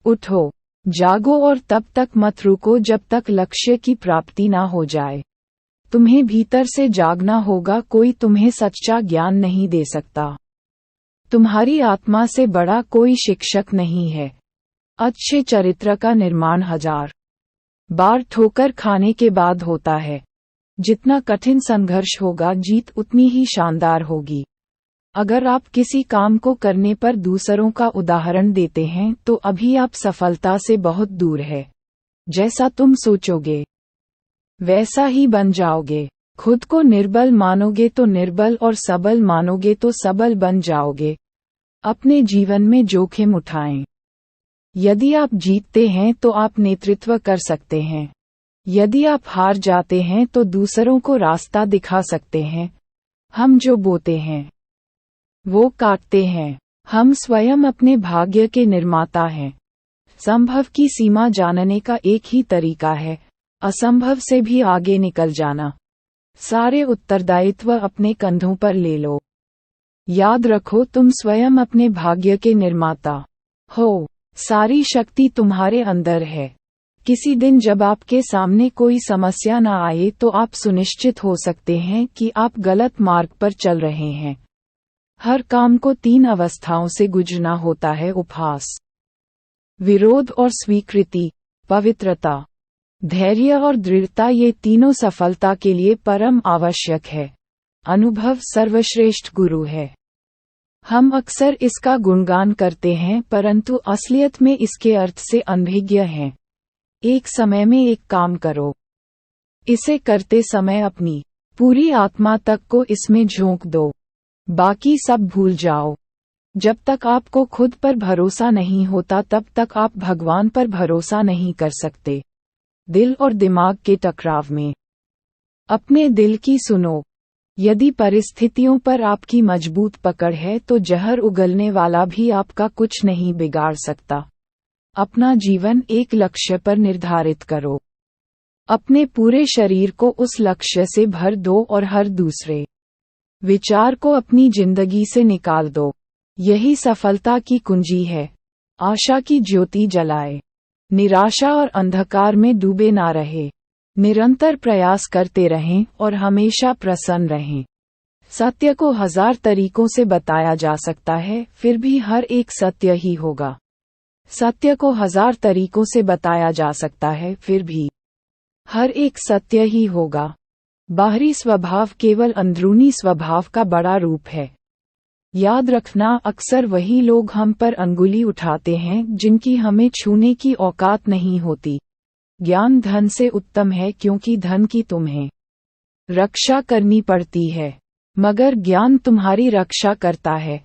उठो, जागो और तब तक मत रुको जब तक लक्ष्य की प्राप्ति ना हो जाए। तुम्हें भीतर से जागना होगा, कोई तुम्हें सच्चा ज्ञान नहीं दे सकता। तुम्हारी आत्मा से बड़ा कोई शिक्षक नहीं है। अच्छे चरित्र का निर्माण 1000 बार ठोकर खाने के बाद होता है। जितना कठिन संघर्ष होगा, जीत उतनी ही शानदार होगी। अगर आप किसी काम को करने पर दूसरों का उदाहरण देते हैं तो अभी आप सफलता से बहुत दूर है। जैसा तुम सोचोगे वैसा ही बन जाओगे। खुद को निर्बल मानोगे तो निर्बल और सबल मानोगे तो सबल बन जाओगे। अपने जीवन में जोखिम उठाएं। यदि आप जीतते हैं तो आप नेतृत्व कर सकते हैं। यदि आप हार जाते हैं तो दूसरों को रास्ता दिखा सकते हैं। हम जो बोते हैं वो काटते हैं। हम स्वयं अपने भाग्य के निर्माता हैं। संभव की सीमा जानने का एक ही तरीका है, असंभव से भी आगे निकल जाना। सारे उत्तरदायित्व अपने कंधों पर ले लो। याद रखो, तुम स्वयं अपने भाग्य के निर्माता हो। सारी शक्ति तुम्हारे अंदर है। किसी दिन जब आपके सामने कोई समस्या न आए तो आप सुनिश्चित हो सकते हैं कि आप गलत मार्ग पर चल रहे हैं। हर काम को 3 अवस्थाओं से गुजरना होता है, उपहास, विरोध और स्वीकृति। पवित्रता, धैर्य और दृढ़ता, ये तीनों सफलता के लिए परम आवश्यक है। अनुभव सर्वश्रेष्ठ गुरु है। हम अक्सर इसका गुणगान करते हैं, परंतु असलियत में इसके अर्थ से अनभिज्ञ हैं। एक समय में एक काम करो। इसे करते समय अपनी पूरी आत्मा तक को इसमें झोंक दो। बाकी सब भूल जाओ। जब तक आपको खुद पर भरोसा नहीं होता तब तक आप भगवान पर भरोसा नहीं कर सकते। दिल और दिमाग के टकराव में अपने दिल की सुनो। यदि परिस्थितियों पर आपकी मजबूत पकड़ है तो जहर उगलने वाला भी आपका कुछ नहीं बिगाड़ सकता। अपना जीवन एक लक्ष्य पर निर्धारित करो। अपने पूरे शरीर को उस लक्ष्य से भर दो और हर दूसरे विचार को अपनी जिंदगी से निकाल दो। यही सफलता की कुंजी है। आशा की ज्योति जलाए। निराशा और अंधकार में डूबे ना रहे। निरंतर प्रयास करते रहें और हमेशा प्रसन्न रहें। सत्य को 1000 तरीकों से बताया जा सकता है, फिर भी हर एक सत्य ही होगा। सत्य को 1000 तरीकों से बताया जा सकता है, फिर भी हर एक सत्य ही होगा। बाहरी स्वभाव केवल अंदरूनी स्वभाव का बड़ा रूप है। याद रखना, अक्सर वही लोग हम पर अंगुली उठाते हैं जिनकी हमें छूने की औकात नहीं होती। ज्ञान धन से उत्तम है, क्योंकि धन की तुम्हें रक्षा करनी पड़ती है, मगर ज्ञान तुम्हारी रक्षा करता है।